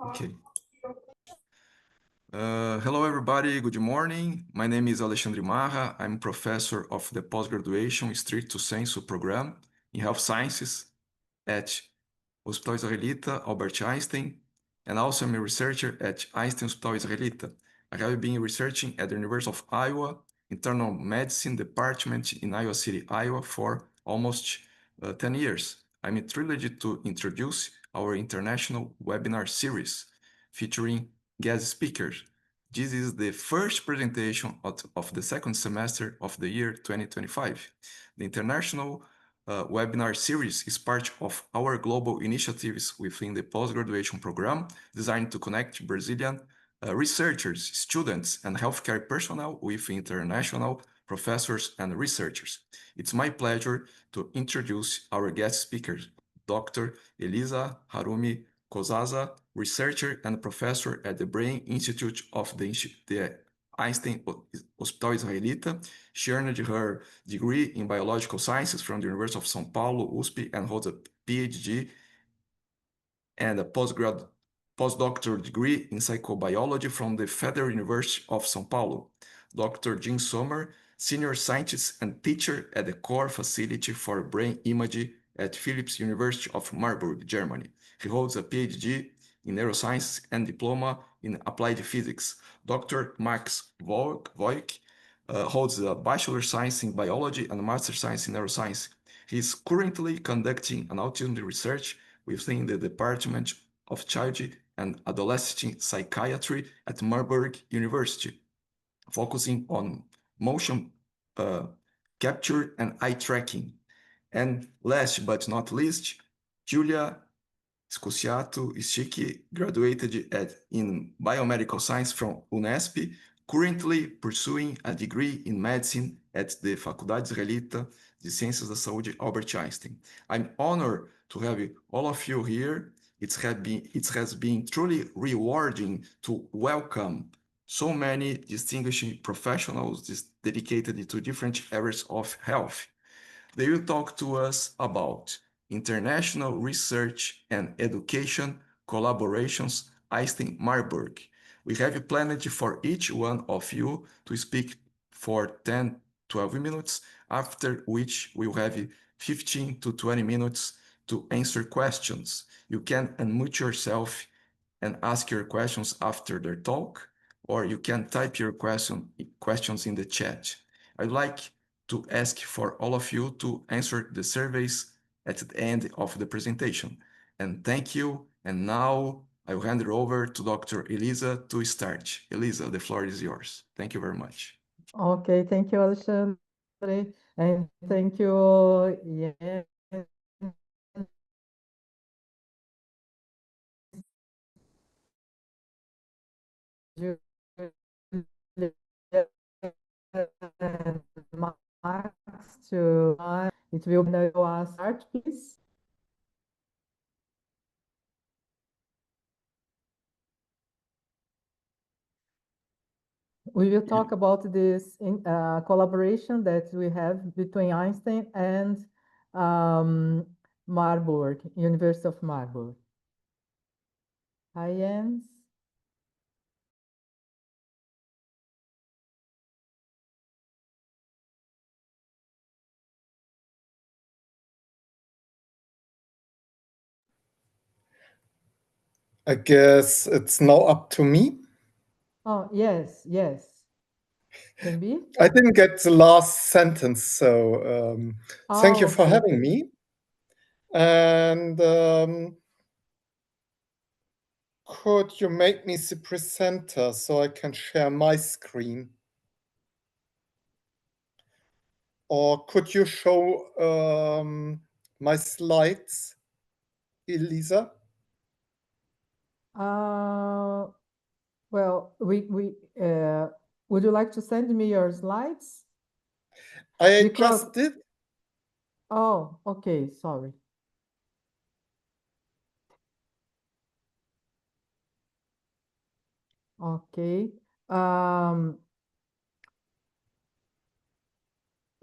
Okay. Hello, everybody. Good morning. My name is Alexandre Marra. I'm professor of the post-graduation Stricto Sensu program in health sciences at Hospital Israelita, Albert Einstein, and also I'm a researcher at Einstein Hospital Israelita. I have been researching at the University of Iowa, Internal Medicine Department in Iowa City, Iowa, for almost 10 years. I'm thrilled to introduce our international webinar series featuring guest speakers. This is the first presentation of the second semester of the year 2025. The international webinar series is part of our global initiatives within the post-graduation program designed to connect Brazilian researchers, students, and healthcare personnel with international professors and researchers. It's my pleasure to introduce our guest speakers, Dr. Elisa Harumi Kozasa, researcher and professor at the Brain Institute of the Einstein Hospital Israelita. She earned her degree in biological sciences from the University of São Paulo, USP, and holds a PhD and a postdoctoral degree in psychobiology from the Federal University of São Paulo. Dr. Sommer, senior scientist and teacher at the core facility for brain imaging at Philipps University of Marburg, Germany. He holds a PhD in neuroscience and diploma in applied physics. Dr. Max Voelk holds a bachelor science in biology and master science in neuroscience. He is currently conducting an autism research within the Department of Child and Adolescent Psychiatry at Marburg University, focusing on motion capture and eye tracking. And last but not least, Giulia graduated in biomedical science from UNIFESP, currently pursuing a degree in medicine at the Faculdade Israelita de Ciências da Saúde, Albert Einstein. I'm honored to have all of you here. It has been truly rewarding to welcome so many distinguished professionals dedicated to different areas of health. They will talk to us about international research and education collaborations, Einstein-Marburg. We have planned for each one of you to speak for 10-12 minutes, after which we will have 15 to 20 minutes to answer questions. You can unmute yourself and ask your questions after their talk, or you can type your questions in the chat. I'd like to ask for all of you to answer the surveys at the end of the presentation. And thank you. And now I will hand it over to Dr. Elisa to start. Elisa, the floor is yours. Thank you very much. Okay, thank you, Alexandre. And thank you, yeah. Max to it will now start, please. We will talk about this collaboration that we have between Einstein and Marburg, University of Marburg. Hi, Jens. I guess it's now up to me. Oh, yes, yes. Can be? I didn't get the last sentence, so thank you for okay. having me. And could you make me the presenter so I can share my screen? Or could you show my slides, Elisa? Well, would you like to send me your slides? I just did. Oh, okay, sorry. Okay.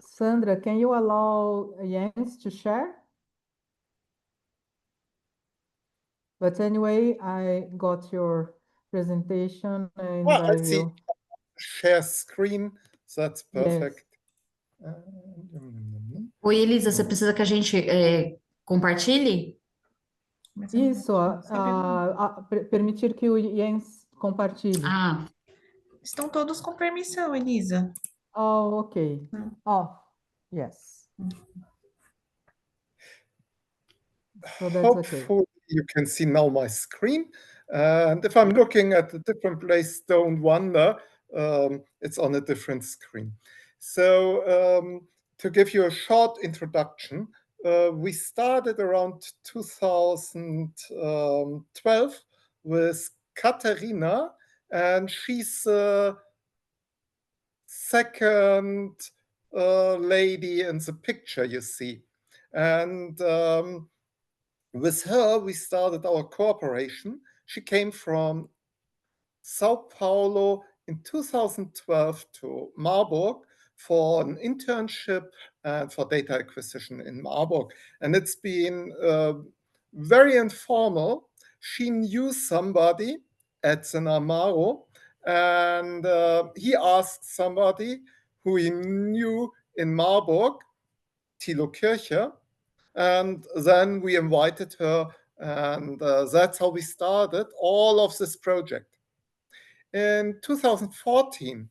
Sandra, can you allow Jens to share? But anyway, I got your presentation and Well, I I see will, share screen, so that's yes. perfect. Oi, Elisa, você precisa que a gente compartilhe? Mas eu não Isso, tô recebendo. permitir que o Jens compartilhe. Ah, Estão todos com permissão, Elisa. Oh, okay. Hmm. Oh, yes. So that's okay. Hopefully you can see now my screen. And if I'm looking at a different place, don't wonder, it's on a different screen. So to give you a short introduction, we started around 2012 with Katerina, and she's second lady in the picture you see. And with her, we started our cooperation. She came from Sao Paulo in 2012 to Marburg for an internship and for data acquisition in Marburg. And it's been very informal. She knew somebody at Senamaro, and he asked somebody who he knew in Marburg, Thilo Kircher, and then we invited her, and that's how we started all of this project. In 2014,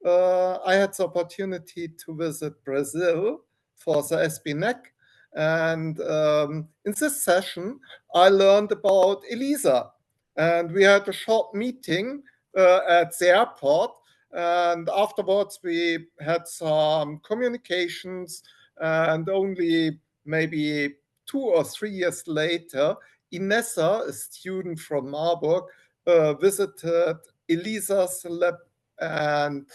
I had the opportunity to visit Brazil for the SBNEC, and in this session, I learned about Elisa, and we had a short meeting at the airport, and afterwards we had some communications, and only maybe 2 or 3 years later, Inessa, a student from Marburg, visited Elisa's lab and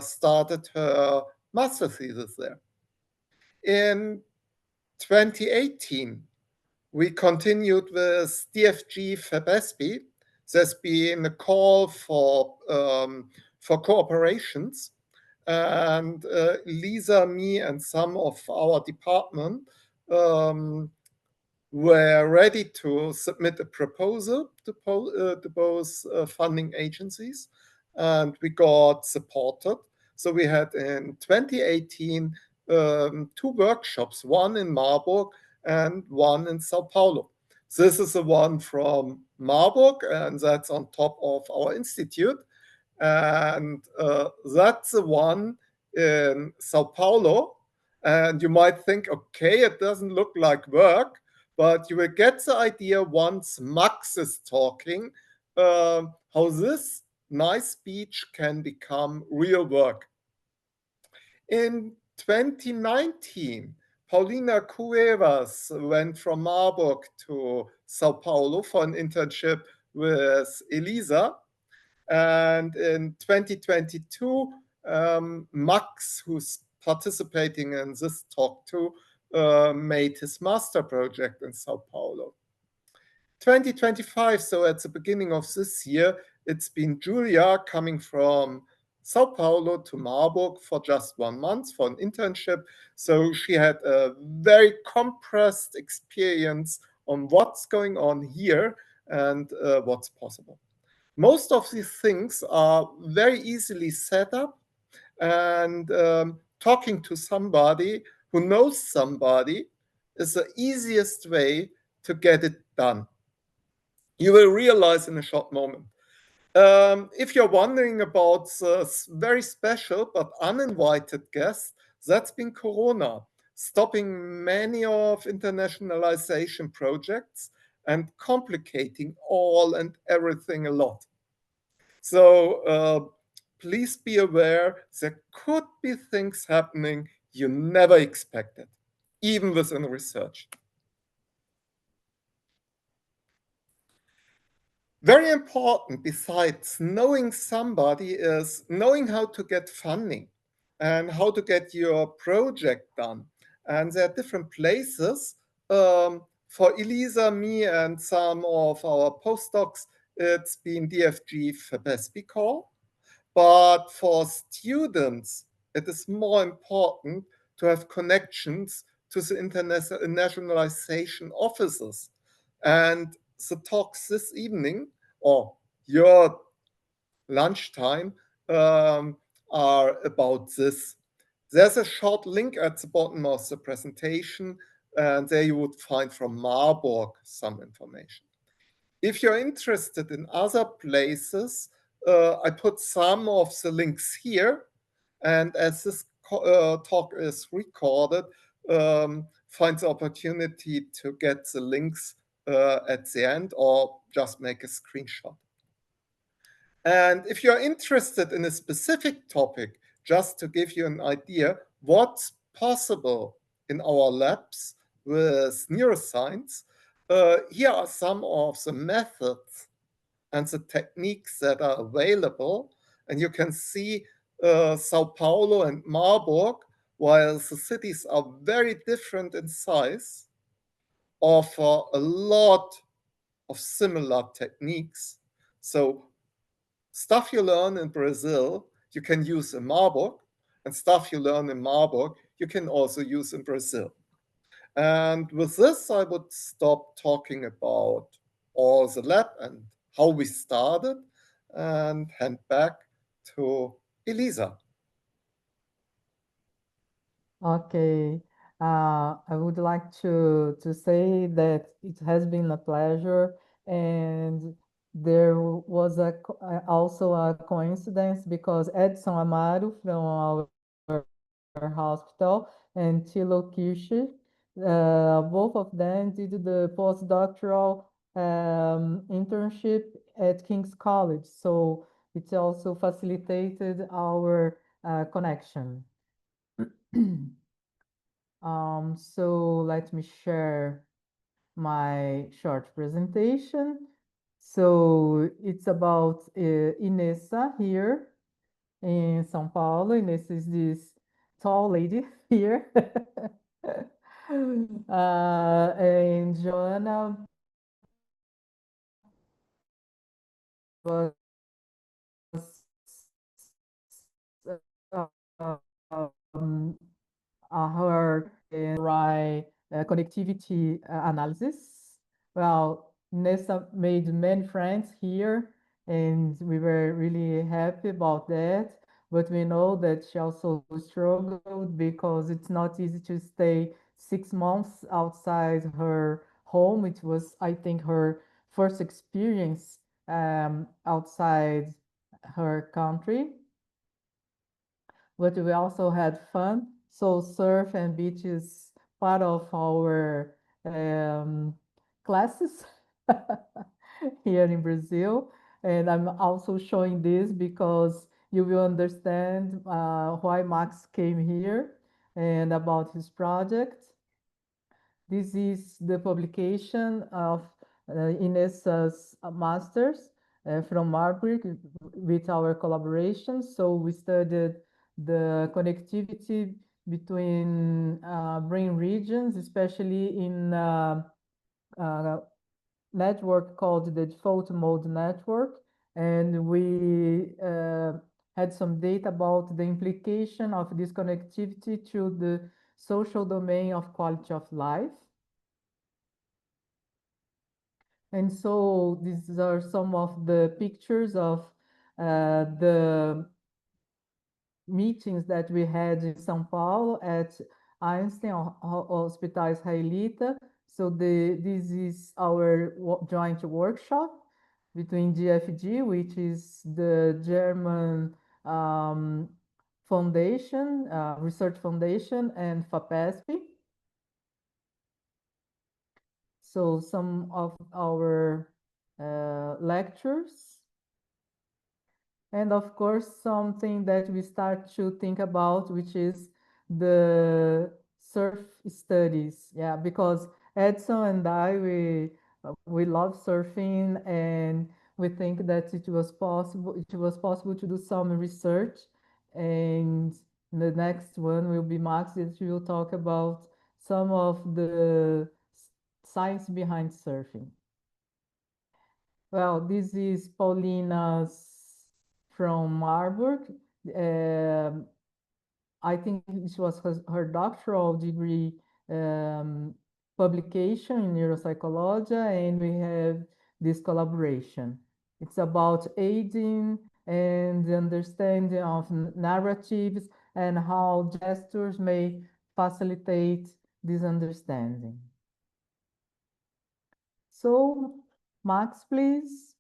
started her master thesis there. In 2018, we continued with DFG FABESP. There's been a call for cooperations, and Elisa, me, and some of our department were ready to submit a proposal to both funding agencies, and we got supported. So we had in 2018 2 workshops, one in Marburg and one in Sao Paulo. This is the one from Marburg, and that's on top of our institute. And that's the one in Sao Paulo. And you might think, okay, it doesn't look like work, but you will get the idea once Max is talking, how this nice speech can become real work. In 2019, Paulina Cuevas went from Marburg to Sao Paulo for an internship with Elisa. And in 2022, Max, who's participating in this talk too, made his master project in Sao Paulo. 2025, so at the beginning of this year, it's been Giulia coming from Sao Paulo to Marburg for just 1 month for an internship. So she had a very compressed experience on what's going on here and what's possible. Most of these things are very easily set up, and talking to somebody who knows somebody is the easiest way to get it done. You will realize in a short moment. If you're wondering about very special but uninvited guests, that's been Corona, stopping many of internationalization projects and complicating all and everything a lot. So please be aware there could be things happening you never expected, even within research. Very important, besides knowing somebody, is knowing how to get funding and how to get your project done. And there are different places. For Elisa, me, and some of our postdocs, it's been DFG FABESP call. But for students, it is more important to have connections to the internationalization offices. And the talks this evening or your lunchtime are about this. There's a short link at the bottom of the presentation, and there you would find from Marburg some information. If you're interested in other places, I put some of the links here, and as this talk is recorded, find the opportunity to get the links at the end or just make a screenshot. And if you're interested in a specific topic, just to give you an idea what's possible in our labs with neuroscience, here are some of the methods and the techniques that are available. And you can see Sao Paulo and Marburg, while the cities are very different in size, offer a lot of similar techniques. So stuff you learn in Brazil, you can use in Marburg, and stuff you learn in Marburg, you can also use in Brazil. And with this, I would stop talking about all the lab and how we started and hand back to Elisa. Okay. I would like to say that it has been a pleasure, and there was also a coincidence because Edson Amaro from our hospital and Thilo Kircher, both of them did the postdoctoral internship at King's College, so it also facilitated our connection. So let me share my short presentation. So it's about Inessa here in São Paulo. Inessa is this tall lady here. And Joanna was um, her right connectivity analysis. Well, Nessa made many friends here, and we were really happy about that. But we know that she also struggled because it's not easy to stay 6 months outside her home. It was, I think, her first experience outside her country. But we also had fun. So surf and beach is part of our classes here in Brazil. And I'm also showing this because you will understand why Max came here and about his project. This is the publication of Inessa's master's from Marburg with our collaboration. So we studied the connectivity between brain regions, especially in a network called the default mode network. And we had some data about the implication of this connectivity to the social domain of quality of life. And so these are some of the pictures of the meetings that we had in São Paulo at Einstein Hospital Israelita. So this is our joint workshop between GFG, which is the German foundation, research foundation, and FAPESP. So some of our lectures. And of course, something that we start to think about, which is the surf studies. Yeah, because Edson and I, we love surfing, and we think that it was possible to do some research. And the next one will be Max, that will talk about some of the science behind surfing. Well, this is Paulina's from Marburg. I think this was her doctoral degree publication in neuropsychology, and we have this collaboration. It's about aiding and the understanding of narratives and how gestures may facilitate this understanding. So, Max, please.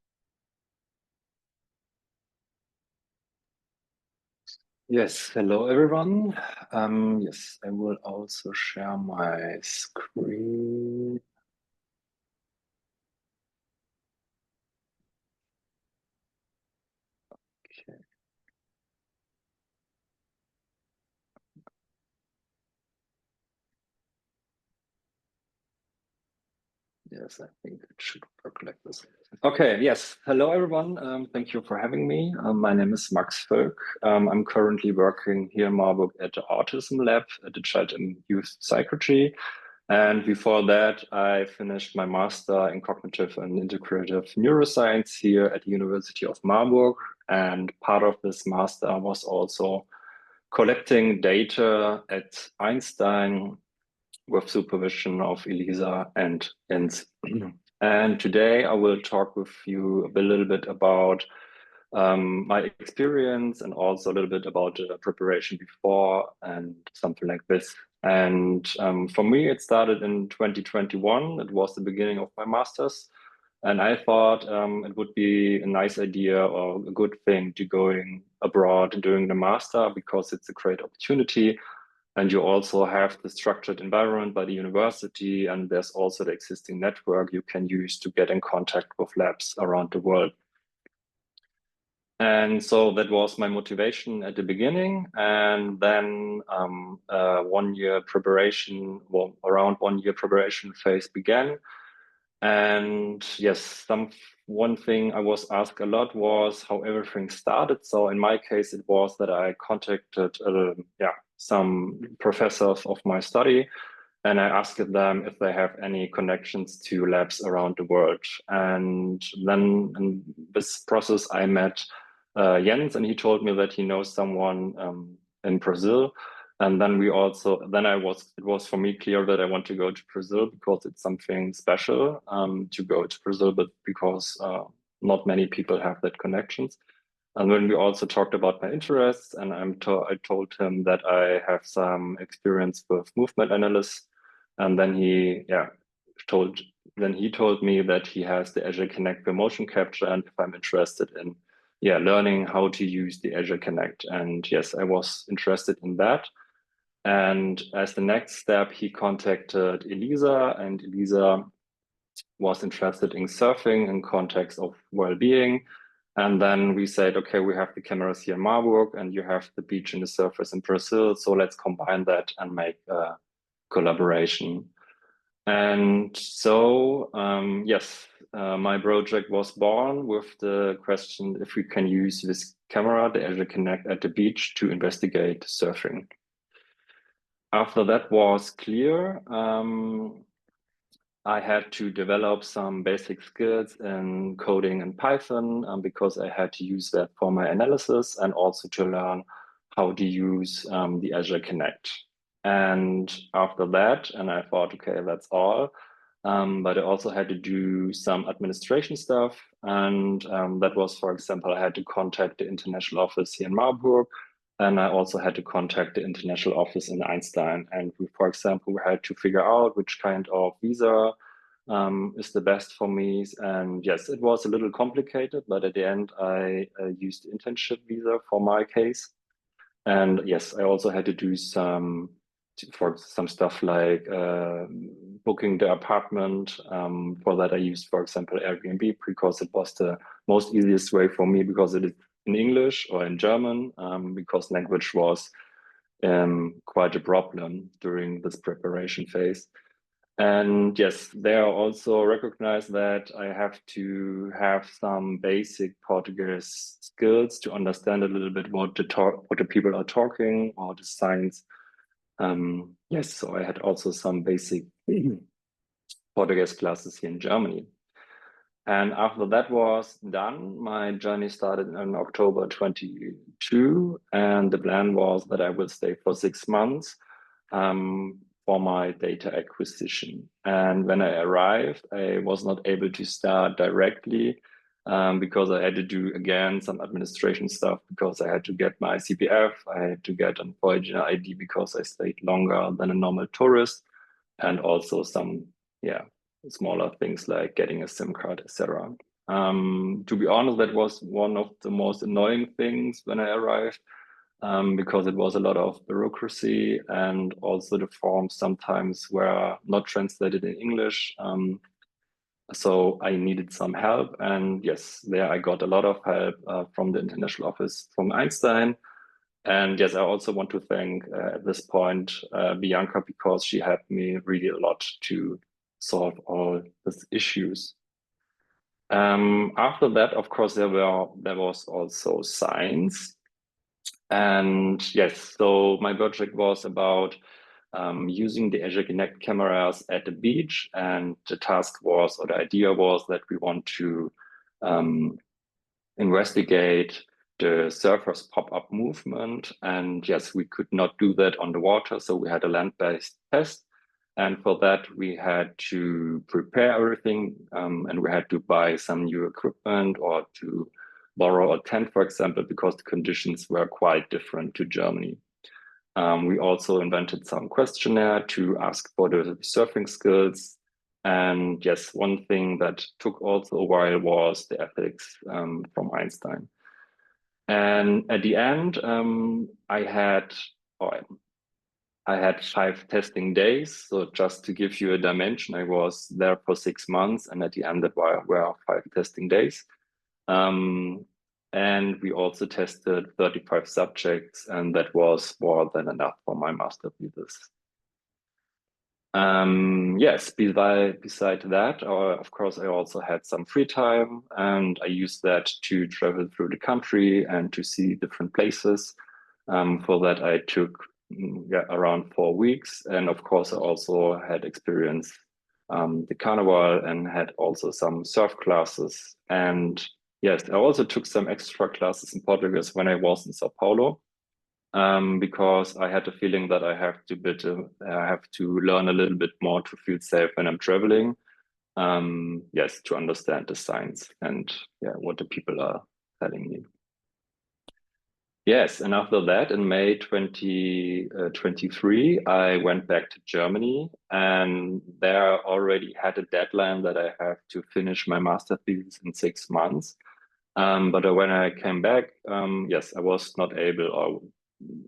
Yes, hello everyone. Yes, I will also share my screen. Okay. Yes, I think it should work like this. Okay, yes. Hello, everyone. Thank you for having me. My name is Max Voelk. I'm currently working here in Marburg at the Autism Lab at the Child and Youth Psychiatry. And before that, I finished my master in cognitive and integrative neuroscience here at the University of Marburg. And part of this master was also collecting data at Einstein with supervision of Elisa and Jens. And today I will talk with you a little bit about my experience and also a little bit about the preparation before and something like this. And for me, it started in 2021. It was the beginning of my master's. And I thought it would be a nice idea or a good thing to going abroad during the master because it's a great opportunity. And you also have the structured environment by the university, and there's also the existing network you can use to get in contact with labs around the world. And so that was my motivation at the beginning. And then 1 year preparation, well, around 1 year preparation phase began. And yes, one thing I was asked a lot was how everything started. So in my case, it was that I contacted some professors of my study, and I asked them if they have any connections to labs around the world. And then in this process, I met Jens, and he told me that he knows someone in Brazil. And then it was for me clear that I want to go to Brazil because it's something special to go to Brazil, but because not many people have that connections. And when we also talked about my interests, and I told him that I have some experience with movement analysis, and then he told me that he has the Azure Connect for motion capture, and if I'm interested in learning how to use the Azure Connect. And yes, I was interested in that. And as the next step, he contacted Elisa, and Elisa was interested in surfing in context of well-being. And then we said, okay, we have the cameras here in Marburg, and you have the beach and the surfers in Brazil. So let's combine that and make a collaboration. And so, my project was born with the question if we can use this camera, the Azure Connect, at the beach to investigate surfing. After that was clear, I had to develop some basic skills in coding in Python because I had to use that for my analysis and also to learn how to use the Azure Connect. And after that, and I thought, okay, that's all. But I also had to do some administration stuff. And that was, for example, I had to contact the international office here in Marburg. And I also had to contact the international office in Einstein. And for example, we had to figure out which kind of visa is the best for me. And yes, it was a little complicated, but at the end, I used the internship visa for my case. And yes, I also had to do some stuff like booking the apartment. For that, I used, for example, Airbnb because it was the most easiest way for me because it is in English or in German, because language was quite a problem during this preparation phase. And yes, they are also recognized that I have to have some basic Portuguese skills to understand a little bit what the people are talking or the science. Yes, so I had also some basic Portuguese classes here in Germany. And after that was done, my journey started in October 22. And the plan was that I will stay for 6 months. for my data acquisition. And when I arrived, I was not able to start directly because I had to do, again, some administration stuff because I had to get my CPF, I had to get an Voyager ID because I stayed longer than a normal tourist, and also some, smaller things like getting a SIM card, etc. To be honest, that was one of the most annoying things when I arrived, because it was a lot of bureaucracy, and also the forms sometimes were not translated in English. So I needed some help, and yes, there I got a lot of help from the international office from Einstein. And yes, I also want to thank at this point Bianca, because she helped me really a lot to solve all these issues. After that, of course, there was also science. And yes, so my project was about using the Azure Kinect cameras at the beach. And the task was, or the idea was, that we want to investigate the surfer's pop-up movement. And yes, we could not do that on the water, so we had a land-based test. And for that, we had to prepare everything, and we had to buy some new equipment or to borrow a tent, for example, because the conditions were quite different to Germany. We also invented some questionnaire to ask for the surfing skills. And yes, one thing that took also a while was the ethics from Einstein. And at the end, I had 5 testing days. So just to give you a dimension, I was there for 6 months, and at the end, there were 5 testing days. And we also tested 35 subjects, and that was more than enough for my master thesis. Yes, beside that, of course, I also had some free time, and I used that to travel through the country and to see different places. For that, I took around 4 weeks. And of course, I also had experience the carnival and had also some surf classes. And yes, I also took some extra classes in Portuguese when I was in Sao Paulo, because I had the feeling that I have to learn a little bit more to feel safe when I'm traveling. Yes, to understand the science and what the people are telling me. Yes, and after that, in May 2023, I went back to Germany, and there I already had a deadline that I have to finish my master thesis in 6 months. But when I came back, yes, I was not able or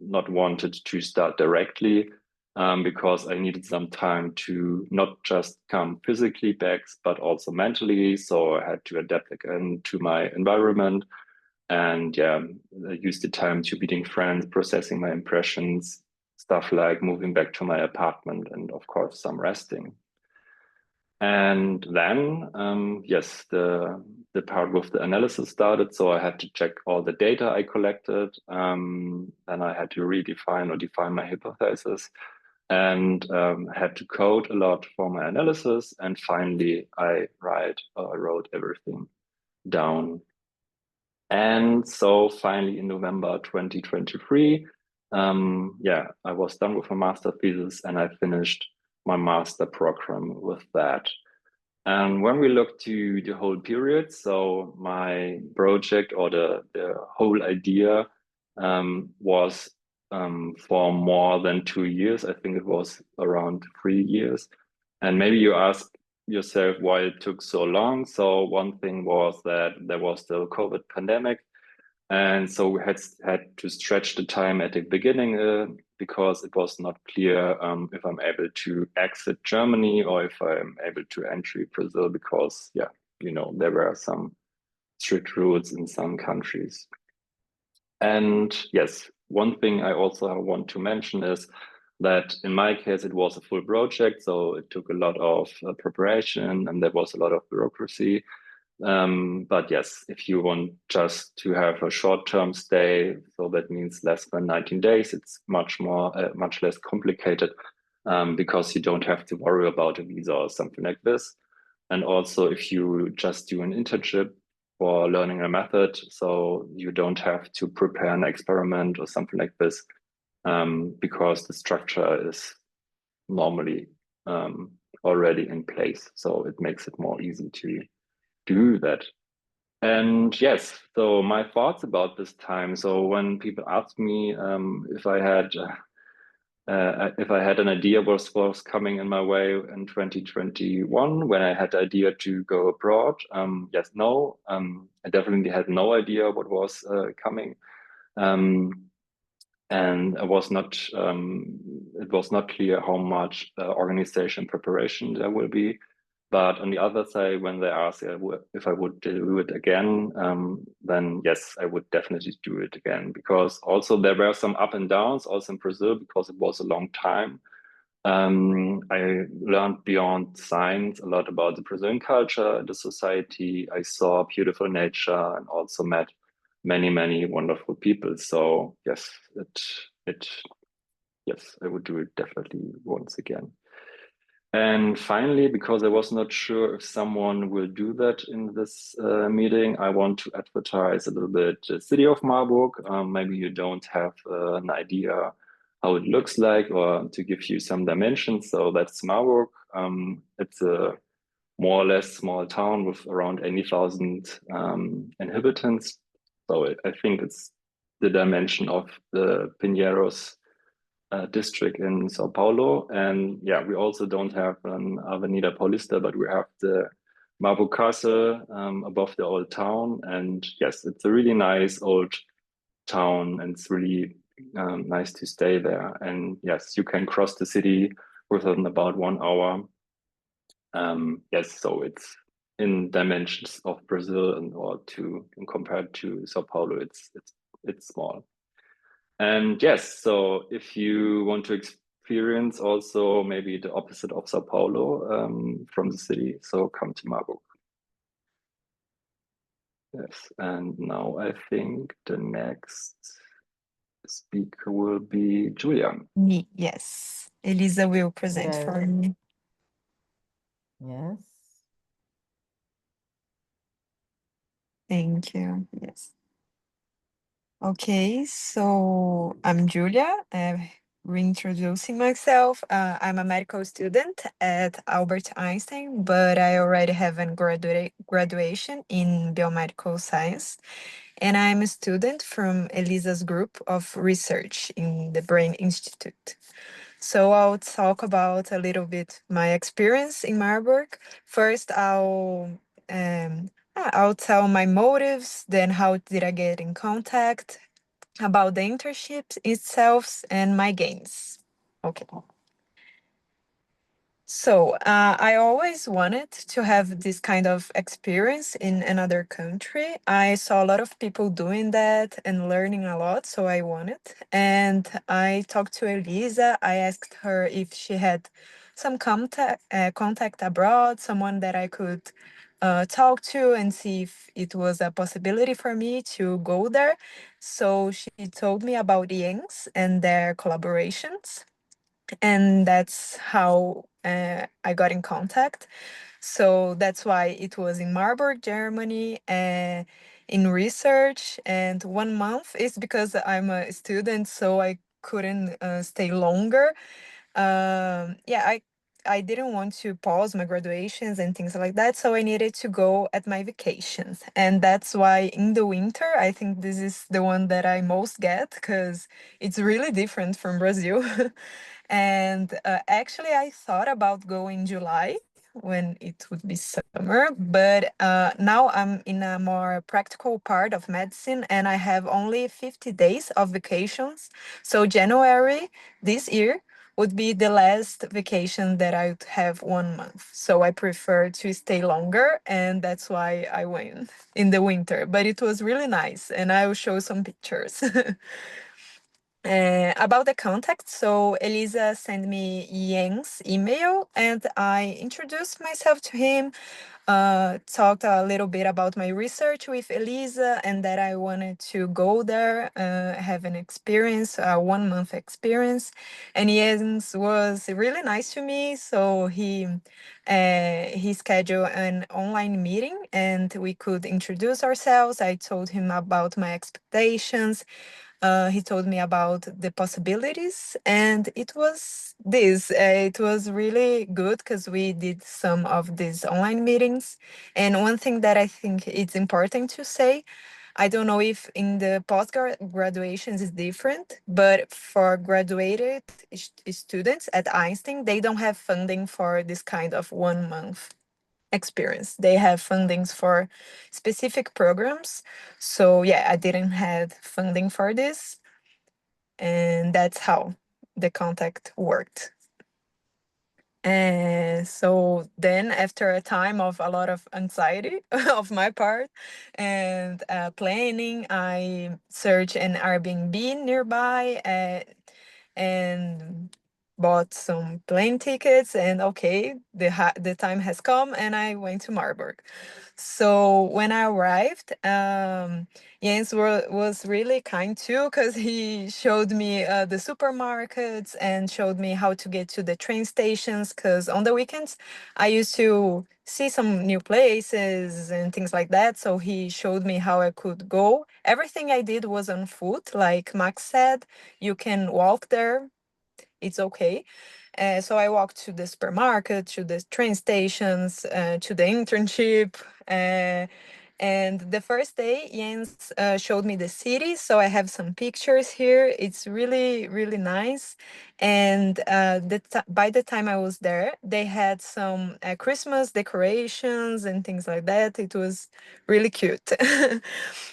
not wanted to start directly, because I needed some time to not just come physically back, but also mentally. So I had to adapt again to my environment. And I used the time to meeting friends, processing my impressions, stuff like moving back to my apartment, and of course, some resting. And then, yes, the part with the analysis started. So I had to check all the data I collected. Then I had to redefine or define my hypothesis, and had to code a lot for my analysis. And finally, I wrote everything down. And so finally in November 2023, I was done with my master thesis, and I finished my master program with that. And when we look to the whole period, so my project, or the whole idea, was for more than 2 years. I think it was around 3 years. And maybe you ask yourself why it took so long. So one thing was that there was the COVID pandemic. And so we had to stretch the time at the beginning, because it was not clear if I'm able to exit Germany or if I'm able to enter Brazil, because, there were some strict rules in some countries. And yes, one thing I also want to mention is that in my case, it was a full project. So it took a lot of preparation, and there was a lot of bureaucracy. But yes, if you want just to have a short-term stay, so that means less than 19 days, it's much less complicated, because you don't have to worry about a visa or something like this. And also, if you just do an internship for learning a method, so you don't have to prepare an experiment or something like this, because the structure is normally already in place. So it makes it more easy to do that. And yes, so my thoughts about this time. So when people ask me if I had an idea was coming in my way in 2021, when I had the idea to go abroad, yes, no, I definitely had no idea what was coming. And it was not clear how much organization preparation there will be. But on the other side, when they ask if I would do it again, then yes, I would definitely do it again, because also there were some up and downs also in Brazil, because it was a long time. I learned beyond science a lot about the Brazilian culture, the society. I saw beautiful nature and also met many wonderful people. So yes, yes, I would do it definitely once again. And finally, because I was not sure if someone will do that in this meeting, I want to advertise a little bit the city of Marburg. Maybe you don't have an idea how it looks like, or to give you some dimensions. So that's Marburg. It's a more or less small town with around 80,000 inhabitants. So I think it's the dimension of the Pinheiros district in Sao Paulo. And yeah, we also don't have an Avenida Paulista, but we have the Marburg Castle above the old town. And yes, it's a really nice old town, and it's really nice to stay there. And yes, you can cross the city within about 1 hour. Yes, so it's in dimensions of Brazil, and compared to Sao Paulo, it's small. And yes, so if you want to experience also maybe the opposite of Sao Paulo from the city, so come to Marburg. Yes, and now I think the next speaker will be Giulia. Me, yes. Elisa will present Yes. for me. Yes. Thank you. Yes. Okay, so I'm Giulia. Reintroducing myself. I'm a medical student at Albert Einstein, but I already have a graduation in biomedical science. And I'm a student from Elisa's group of research in the Brain Institute. So I'll talk about a little bit my experience in Marburg. First, I'll tell my motives, then how did I get in contact, about the internship itself, and my gains. Okay. So I always wanted to have this kind of experience in another country. I saw a lot of people doing that and learning a lot, so I wanted. And I talked to Elisa. I asked her if she had some contact abroad, someone that I could talk to and see if it was a possibility for me to go there. So she told me about Yangs and their collaborations. And that's how I got in contact. So that's why it was in Marburg, Germany, in research. And 1 month is because I'm a student, so I couldn't stay longer. I didn't want to pause my graduations and things like that, so I needed to go at my vacations. And that's why in the winter, I think this is the one that I most get, because it's really different from Brazil. And actually, I thought about going July when it would be summer, but now I'm in a more practical part of medicine, and I have only 50 days of vacations. So January this year would be the last vacation that I would have 1 month. So I prefer to stay longer, and that's why I went in the winter. But it was really nice, and I will show some pictures. About the contact, so Elisa sent me Yang's email, and I introduced myself to him, talked a little bit about my research with Elisa, and that I wanted to go there, have an experience, a 1 month experience. And Jens was really nice to me, so he scheduled an online meeting, and we could introduce ourselves. I told him about my expectations, He told me about the possibilities, and it was this. It was really good because we did some of these online meetings. And one thing that I think it's important to say, I don't know if in the post-graduations is different, but for graduated students at Einstein, they don't have funding for this kind of 1 month experience. They have fundings for specific programs. So yeah, I didn't have funding for this. And that's how the contact worked. And so then after a time of a lot of anxiety of my part and planning, I searched an Airbnb nearby and bought some plane tickets, and okay, the time has come and I went to Marburg. So when I arrived, Jens was really kind too, because he showed me the supermarkets and showed me how to get to the train stations, because on the weekends I used to see some new places and things like that. So he showed me how I could go. Everything I did was on foot, like Max said, you can walk there, it's okay. So I walked to the supermarket, to the train stations, to the internship. And the first day, Jens showed me the city. So I have some pictures here. It's really, really nice. And by the time I was there, they had some Christmas decorations and things like that. It was really cute.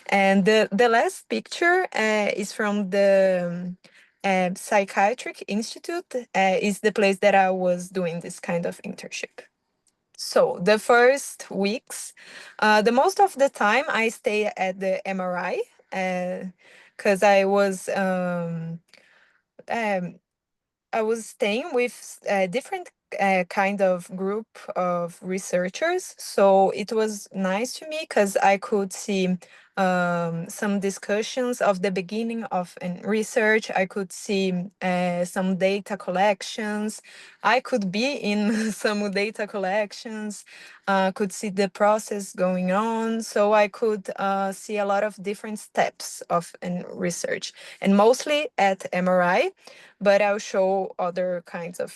And the last picture is from the Psychiatric Institute, is the place that I was doing this kind of internship. So the first weeks, the most of the time I stay at the MRI, because I was staying with a different kind of group of researchers. So it was nice to me because I could see some discussions of the beginning of research. I could see some data collections. I could be in some data collections, could see the process going on. So I could see a lot of different steps of research, and mostly at MRI, but I'll show other kinds of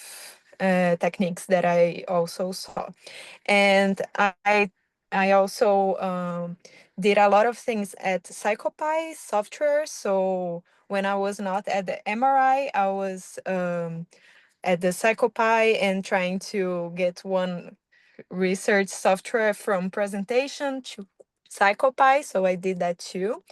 techniques that I also saw. And I also did a lot of things at PsychoPy software. So when I was not at the MRI, I was at the PsychoPy and trying to get one research software from presentation to PsychoPy. So I did that too.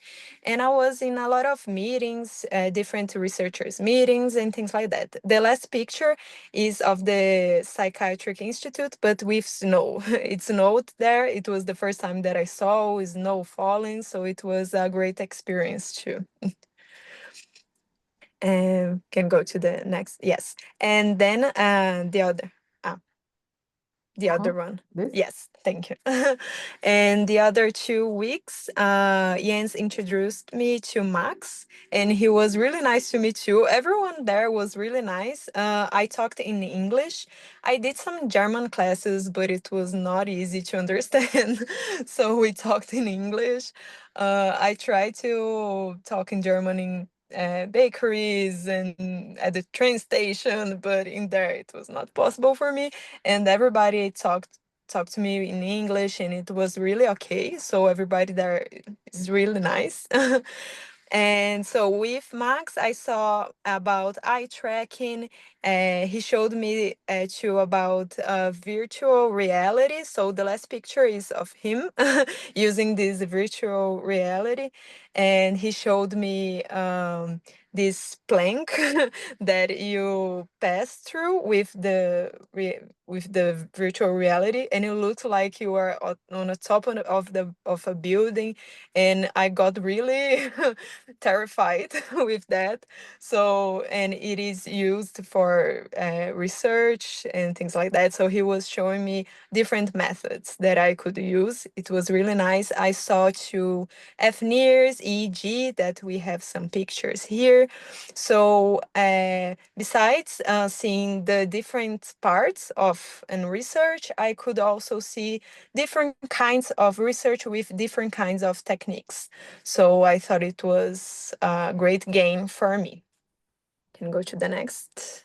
And I was in a lot of meetings, different researchers meetings and things like that. The last picture is of the Psychiatric Institute, but with snow. It snowed there. It was the first time that I saw snow falling, so it was a great experience too. Can go to the next, yes. And then the other one. This? Yes, thank you. And the other 2 weeks, Jens introduced me to Max, and he was really nice to me too. Everyone there was really nice. I talked in English. I did some German classes, but it was not easy to understand. So we talked in English. I tried to talk in German in bakeries and at the train station, but in there it was not possible for me, and everybody talked to me in English, and it was really okay. So everybody there is really nice. And so with Max, I saw about eye tracking. He showed me too about virtual reality. So the last picture is of him using this virtual reality, and he showed me this plank that you pass through with the virtual reality, and it looks like you are on the top of a building, and I got really terrified with that. So, and it is used for for research and things like that. So he was showing me different methods that I could use. It was really nice. I saw two FNIRS, EEG, that we have some pictures here. So besides seeing the different parts of research, I could also see different kinds of research with different kinds of techniques. So I thought it was a great gain for me. Can go to the next.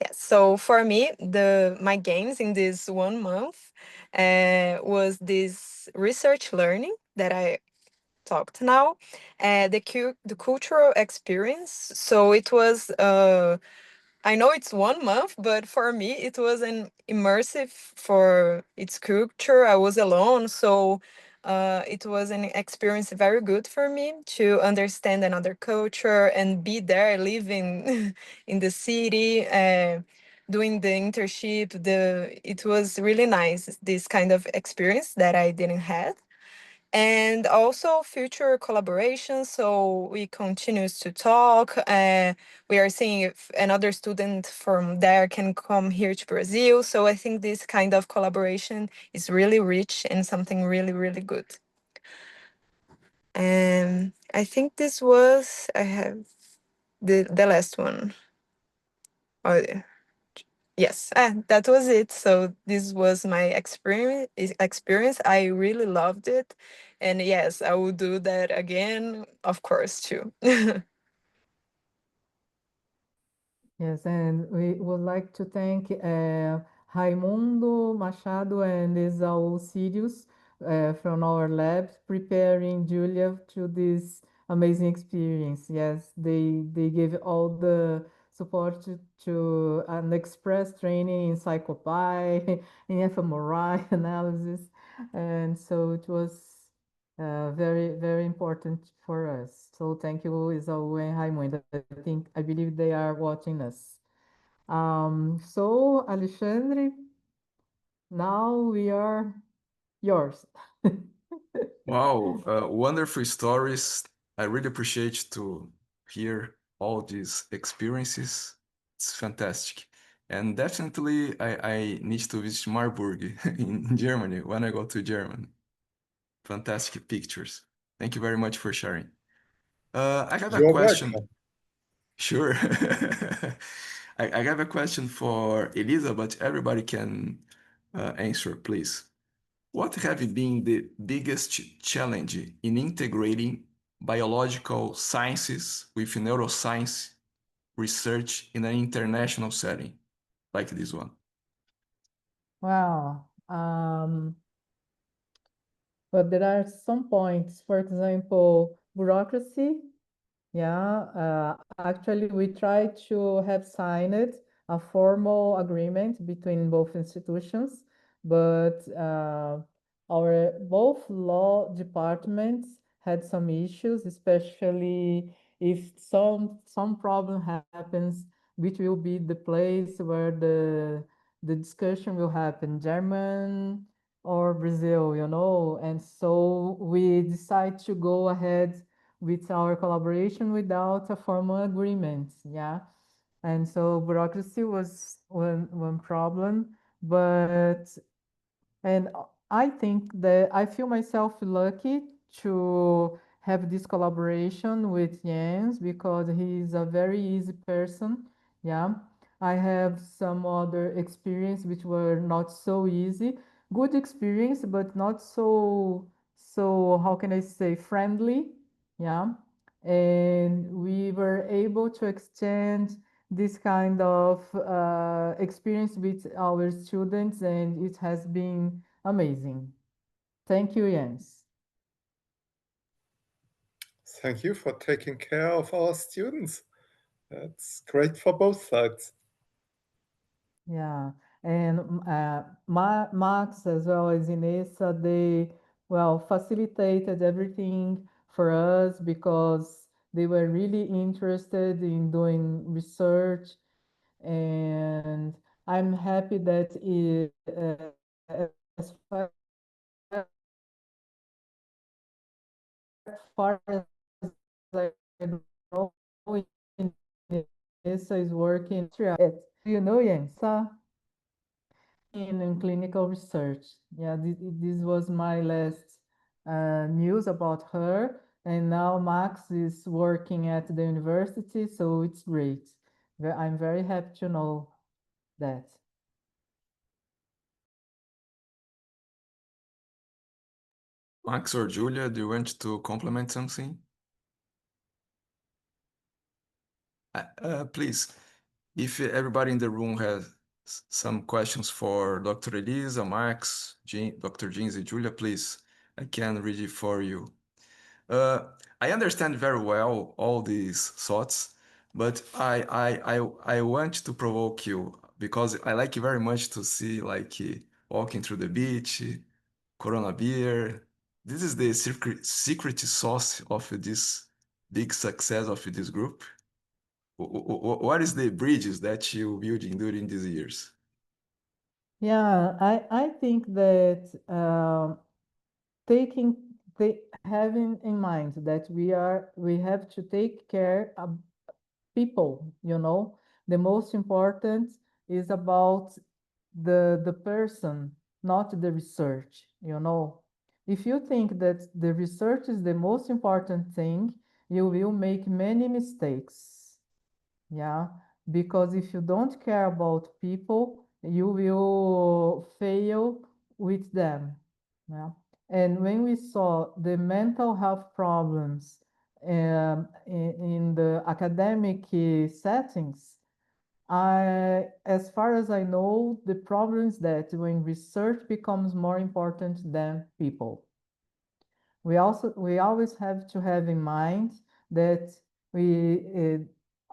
Yes, so for me, my gains in this 1 month was this research learning that I talked now, the cultural experience. So it was I know it's 1 month, but for me, it was an immersive for its culture. I was alone, so it was an experience very good for me to understand another culture and be there, living in the city, doing the internship. It was really nice, this kind of experience that I didn't have. And also future collaborations. So we continue to talk. We are seeing if another student from there can come here to Brazil. So I think this kind of collaboration is really rich and something really, really good. And I think I have the last one. Oh, yeah. Yes, that was it. So this was my experience. I really loved it. And yes, I will do that again, of course, too. Yes, and we would like to thank Raimundo Machado and Esau Sirius from our labs preparing Giulia to this amazing experience. Yes, they gave all the support to an express training in psychopy, in fMRI analysis, and so it was very, very important for us. So thank you, Isaú and Raimundo. I believe they are watching us. So Alexandre, now we are yours. Wow, wonderful stories. I really appreciate to hear all these experiences. It's fantastic. And definitely I need to visit Marburg in Germany when I go to Germany. Fantastic pictures. Thank you very much for sharing. I have a You're question. welcome. Sure. I have a question for Elisa, but everybody can answer, please. What have been the biggest challenge in integrating biological sciences with neuroscience research in an international setting like this one? Wow. But there are some points, for example, bureaucracy. Yeah, actually, we try to have signed a formal agreement between both institutions, but our both law departments had some issues, especially if some problem happens, which will be the place where the discussion will happen, German or Brazil, and so we decide to go ahead with our collaboration without a formal agreement. Yeah. And so bureaucracy was one problem, but and I think that I feel myself lucky to have this collaboration with Jens because he's a very easy person. Yeah. I have some other experience which were not so easy. Good experience, but not so how can I say friendly. Yeah. And we were able to extend this kind of experience with our students, and it has been amazing. Thank you, Jens. Thank you for taking care of our students. That's great for both sides. Yeah, and Max as well as Inessa, they facilitated everything for us because they were really interested in doing research, and I'm happy that as far as I know, Elisa is working at, you know, Yensa, in clinical research. Yeah, this was my last news about her. And now Max is working at the university, so it's great. I'm very happy to know that. Max or Giulia, do you want to complement something? Please, if everybody in the room has some questions for Dr. Elisa, Max, Dr. Jeans, and Giulia, please, I can read it for you. I understand very well all these thoughts, but I want to provoke you because I like very much to see like walking through the beach, Corona beer. This is the secret sauce of this big success of this group. What is the bridges that you building during these years? Yeah, I think that having in mind that we have to take care of people, you know. The most important is about the person, not the research, you know. If you think that the research is the most important thing, you will make many mistakes. Yeah, because if you don't care about people, you will fail with them. Yeah. And when we saw the mental health problems in the academic settings, as far as I know, the problem is that when research becomes more important than people. We always have to have in mind that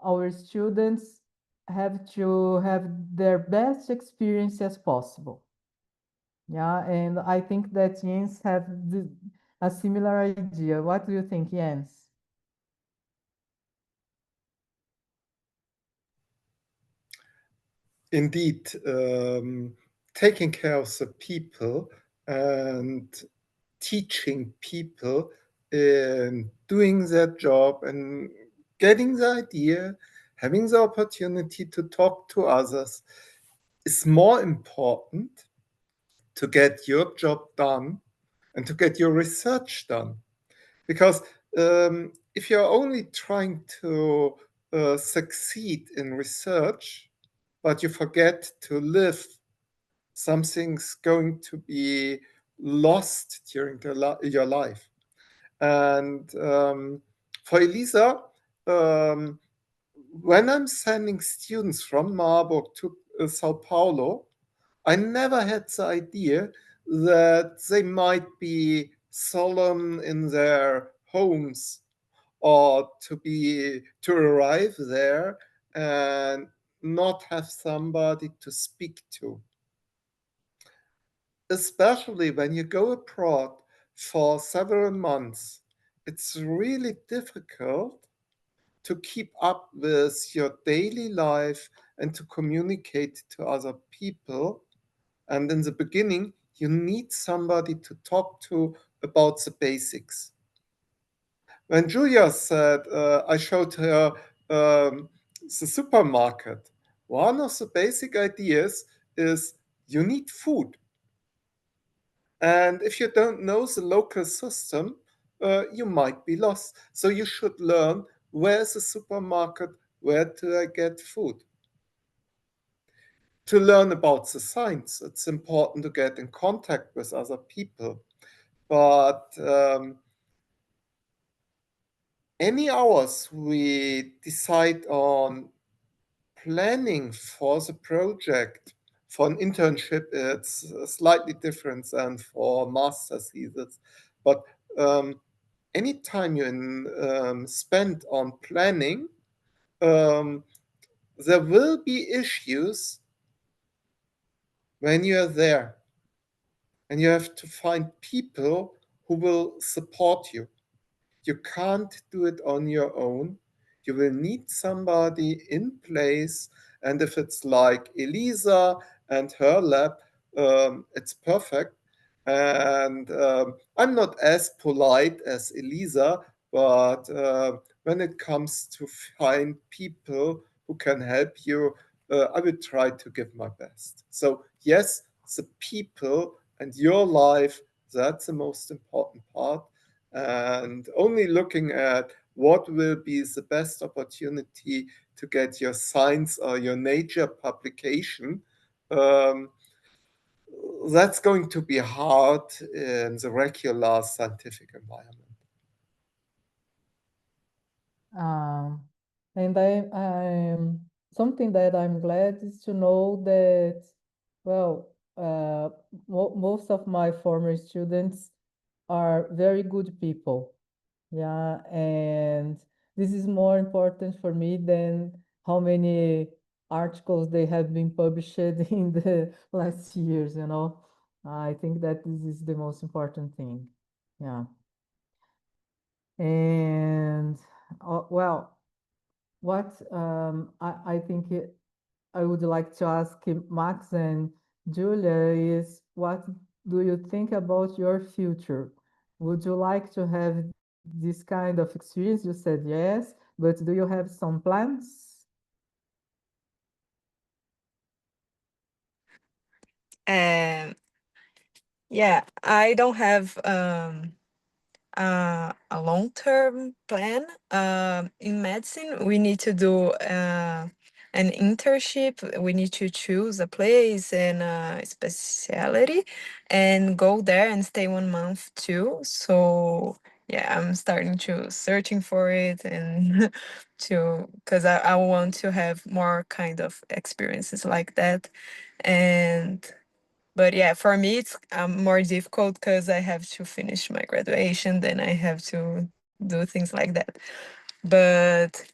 our students have to have their best experience as possible. Yeah, and I think that Jens have a similar idea. What do you think, Jens? Indeed, taking care of the people and teaching people in doing their job and getting the idea, having the opportunity to talk to others is more important to get your job done and to get your research done. Because if you're only trying to succeed in research, but you forget to live, something's going to be lost during your life. And for Elisa, when I'm sending students from Marburg to Sao Paulo, I never had the idea that they might be solemn in their homes or to arrive there and not have somebody to speak to. Especially when you go abroad for several months, it's really difficult to keep up with your daily life and to communicate to other people. And in the beginning, you need somebody to talk to about the basics. When Giulia said, I showed her the supermarket, one of the basic ideas is you need food. And if you don't know the local system, you might be lost. So you should learn where's the supermarket, where do I get food. To learn about the science, it's important to get in contact with other people. But any hours we decide on planning for the project, for an internship, it's slightly different than for master thesis. But any time you spend on planning, there will be issues when you are there. And you have to find people who will support you. You can't do it on your own. You will need somebody in place. And if it's like Elisa and her lab, it's perfect. And I'm not as polite as Elisa, but when it comes to find people who can help you, I will try to give my best. So yes, the people and your life, that's the most important part. And only looking at what will be the best opportunity to get your science or your nature publication, that's going to be hard in the regular scientific environment. And I'm something that I'm glad is to know that, well, most of my former students are very good people. Yeah, and this is more important for me than how many articles they have been published in the last years, you know. I think that this is the most important thing. Yeah. And well, what I think I would like to ask Max and Giulia is, what do you think about your future? Would you like to have this kind of experience? You said yes, but do you have some plans? Yeah, I don't have a long-term plan. In medicine, we need to do an internship. We need to choose a place and a specialty and go there and stay 1 month too. So yeah, I'm starting to searching for it and because I want to have more kind of experiences like that. But yeah, for me, it's more difficult because I have to finish my graduation, then I have to do things like that. But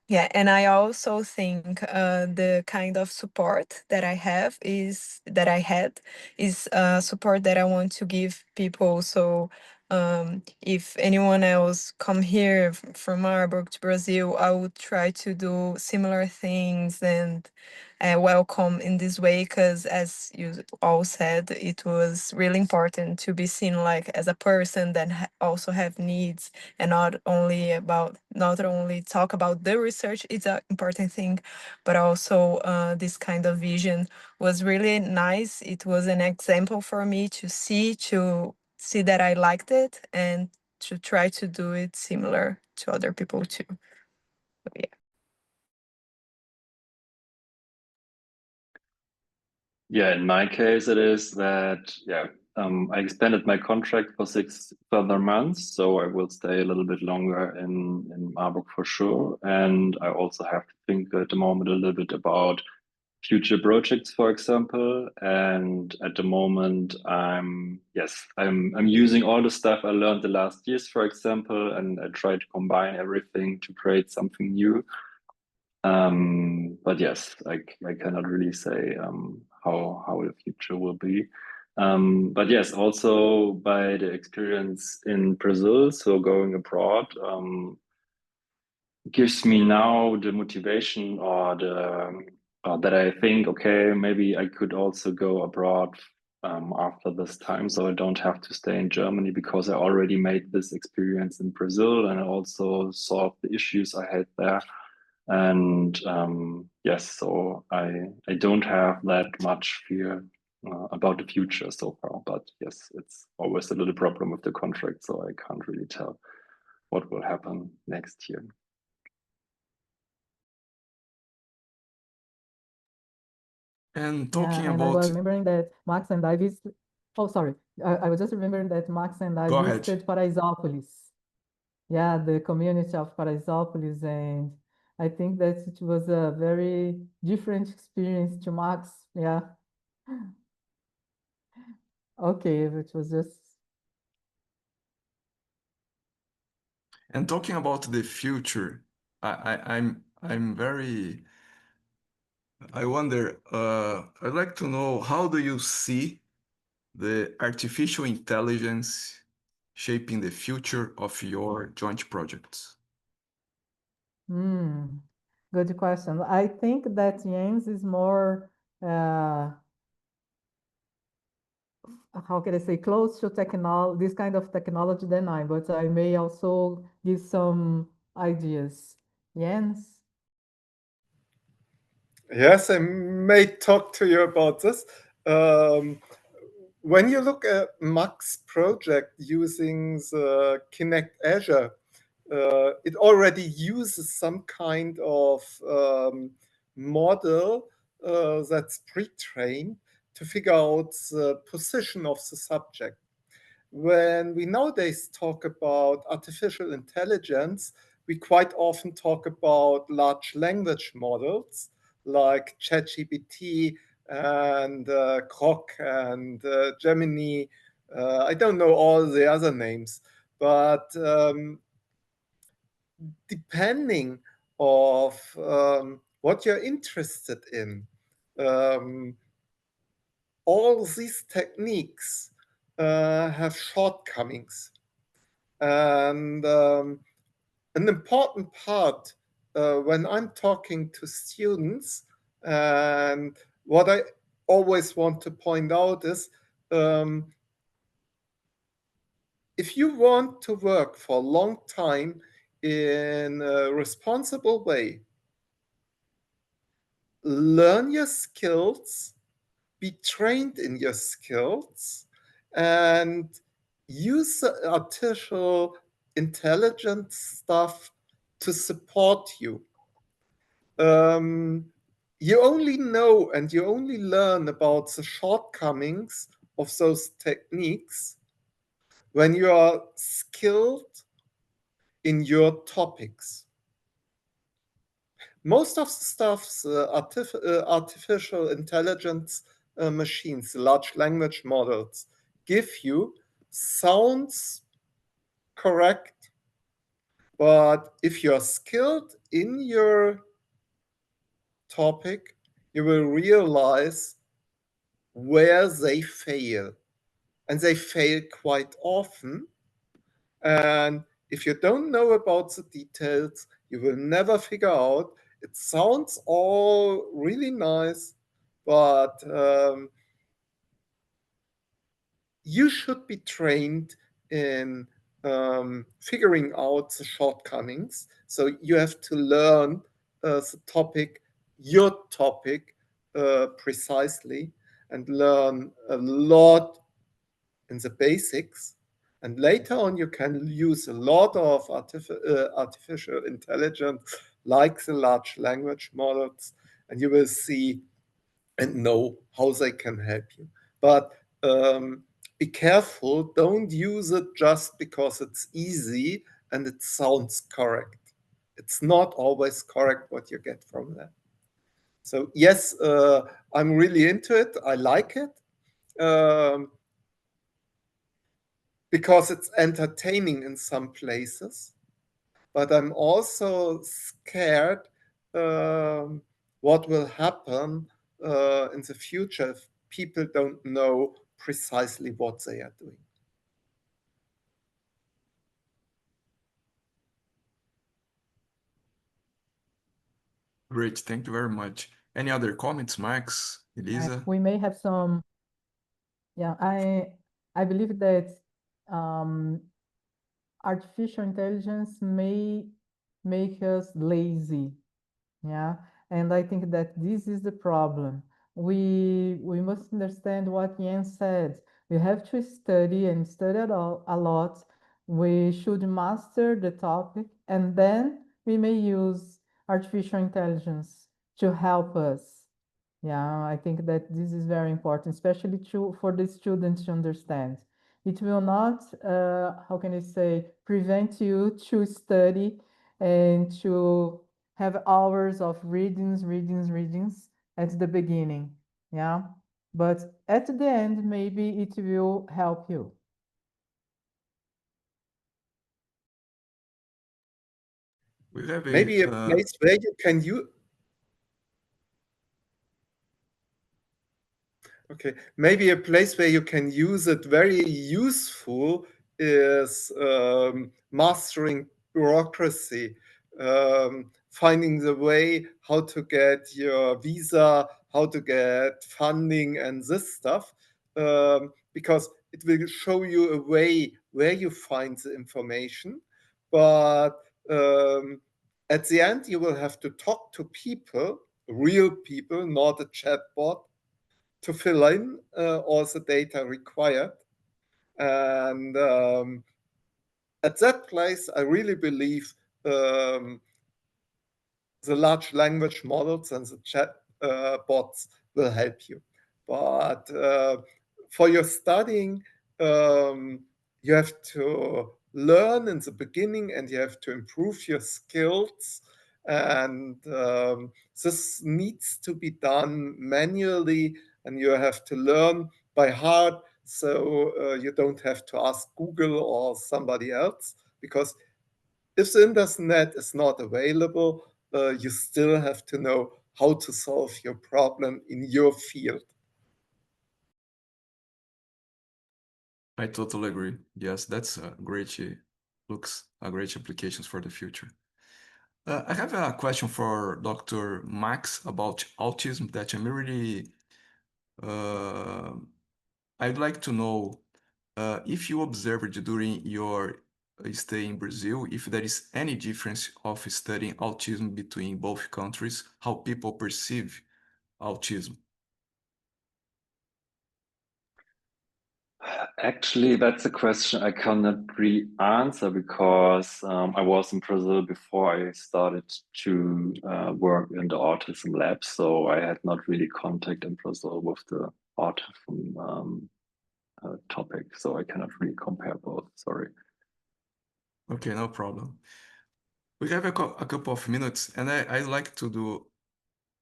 yeah, and I also think the kind of support that I had is support that I want to give people. So if anyone else come here from Marburg to Brazil, I would try to do similar things and welcome in this way, because as you all said, it was really important to be seen like as a person that also have needs, and not only talk about the research, it's an important thing, but also this kind of vision was really nice. It was an example for me to see that I liked it and to try to do it similar to other people too. So, yeah. Yeah, in my case, it is that, I extended my contract for 6 further months, so I will stay a little bit longer in Marburg for sure. And I also have to think at the moment a little bit about future projects, for example. And at the moment, I'm using all the stuff I learned the last years, for example, and I try to combine everything to create something new. But yes, I cannot really say how the future will be. But yes, also by the experience in Brazil, so going abroad, gives me now the motivation or that I think, okay, maybe I could also go abroad after this time, so I don't have to stay in Germany, because I already made this experience in Brazil and I also solved the issues I had there. And yes, so I don't have that much fear about the future so far. But yes, it's always a little problem with the contract, so I can't really tell what will happen next year. And talking and I about, was remembering that Max and I visited. Oh, sorry. I was just remembering that Max and I Go ahead. visited Paraisópolis. Yeah, the community of Paraisópolis, and I think that it was a very different experience to Max. Yeah. Okay, it was just. And talking about the future, I'm very, I wonder, I'd like to know, how do you see the artificial intelligence shaping the future of your joint projects? Good question. I think that Jens is more, how can I say, close to this kind of technology than I, but I may also give some ideas. Jens? Yes, I may talk to you about this. When you look at Max project using the Kinect Azure, it already uses some kind of model that's pre-trained to figure out the position of the subject. When we nowadays talk about artificial intelligence, we quite often talk about large language models like ChatGPT and Grok and Gemini. I don't know all the other names, but depending of what you're interested in, all these techniques have shortcomings. And an important part when I'm talking to students, and what I always want to point out is, if you want to work for a long time in a responsible way, learn your skills, be trained in your skills, and use the artificial intelligence stuff to support you. You only know and you only learn about the shortcomings of those techniques when you are skilled in your topics. Most of the stuff, artificial intelligence machines, large language models give you sounds correct, but if you're skilled in your topic, you will realize where they fail. And they fail quite often. And if you don't know about the details, you will never figure out. It sounds all really nice, but you should be trained in figuring out the shortcomings. So you have to learn the topic, your topic, precisely, and learn a lot in the basics. And later on, you can use a lot of artificial intelligence, like the large language models, and you will see and know how they can help you. But be careful, don't use it just because it's easy and it sounds correct. It's not always correct what you get from that. So yes, I'm really into it. I like it. Because it's entertaining in some places, but I'm also scared what will happen in the future if people don't know precisely what they are doing. Great, thank you very much. Any other comments, Max, Elisa? We may have some. Yeah, I believe that artificial intelligence may make us lazy. Yeah, and I think that this is the problem. We must understand what Jens said. We have to study and study a lot. We should master the topic, and then we may use artificial intelligence to help us. Yeah, I think that this is very important, especially for the students to understand. It will not, how can I say, prevent you to study and to have hours of readings at the beginning. Yeah, but at the end, maybe it will help you. We have Maybe a place where you can use. Okay, maybe a place where you can use it very useful is mastering bureaucracy, finding the way how to get your visa, how to get funding and this stuff, because it will show you a way where you find the information. But At the end, you will have to talk to people, real people, not a chatbot, to fill in all the data required. And at that place, I really believe the large language models and the chat bots will help you. But for your studying, you have to learn in the beginning and you have to improve your skills. And this needs to be done manually, and you have to learn by heart. So you don't have to ask Google or somebody else, because if the internet is not available, you still have to know how to solve your problem in your field. I totally agree. Yes, that's a great, looks a great applications for the future. I have a question for Dr. Max about autism that I'm really, I'd like to know if you observed during your stay in Brazil, if there is any difference of studying autism between both countries, how people perceive autism. Actually, that's a question I cannot really answer because I was in Brazil before I started to work in the autism lab. So I had not really contact in Brazil with the autism topic. So I cannot really compare both. Sorry. Okay, no problem. We have a couple of minutes, and I'd like to do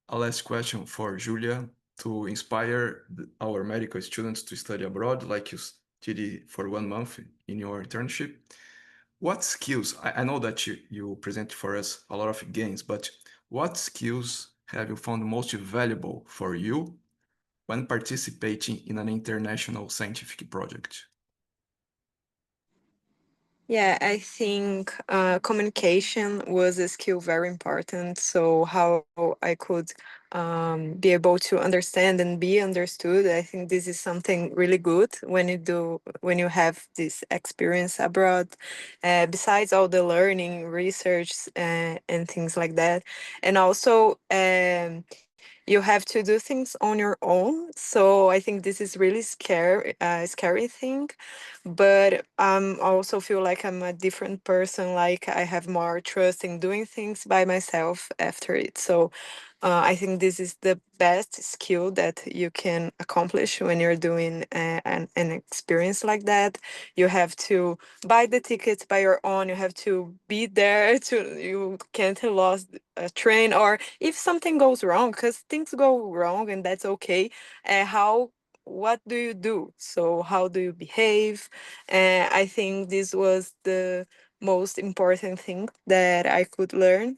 a last question for Giulia to inspire our medical students to study abroad, like you did it for 1 month in your internship. What skills, I know that you present for us a lot of gains, but what skills have you found most valuable for you when participating in an international scientific project? Yeah, I think communication was a skill very important. So how I could be able to understand and be understood. I think this is something really good when you have this experience abroad. Besides all the learning, research, and things like that, and also. You have to do things on your own. So I think this is really scary thing. But also feel like I'm a different person. Like I have more trust in doing things by myself after it. So I think this is the best skill that you can accomplish when you're doing an experience like that. You have to buy the tickets by your own. You have to be there. You can't lose a train, or if something goes wrong, because things go wrong and that's okay. What do you do? So how do you behave? I think this was the most important thing that I could learn,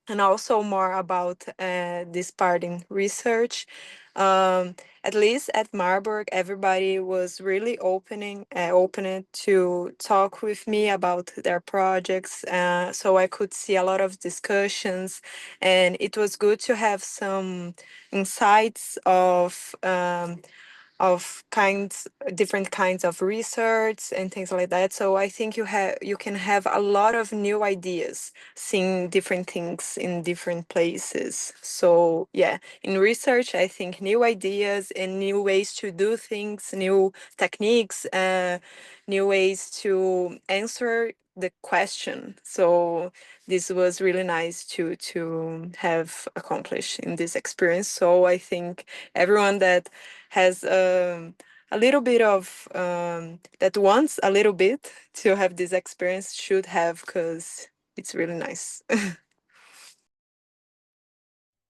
and also more about this part in research. At least at Marburg, everybody was really open to talk with me about their projects. So I could see a lot of discussions, and it was good to have some insights of different kinds of research and things like that. So I think you can have a lot of new ideas, seeing different things in different places. So yeah, in research, I think new ideas and new ways to do things, new techniques, new ways to answer the question. So this was really nice to have accomplished in this experience. So I think everyone that has a little bit of that wants a little bit to have this experience should have, because it's really nice.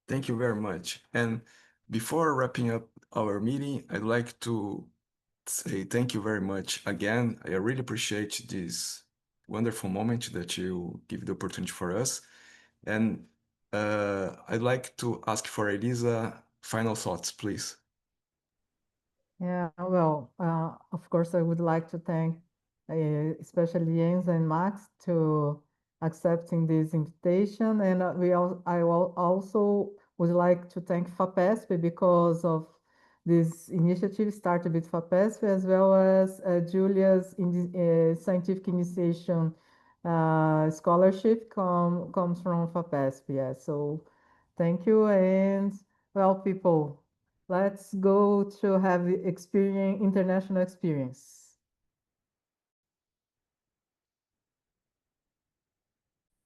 Thank you very much. And before wrapping up our meeting, I'd like to say thank you very much again. I really appreciate this wonderful moment that you give the opportunity for us. And I'd like to ask for Elisa final thoughts, please. Yeah, well, of course, I would like to thank especially Jens and Max to accepting this invitation. And I will also would like to thank FAPESP because of this initiative started with FAPESP, as well as Giulia's scientific initiation scholarship comes from FAPESP. Yeah. So thank you. And well, people, let's go to have international experience.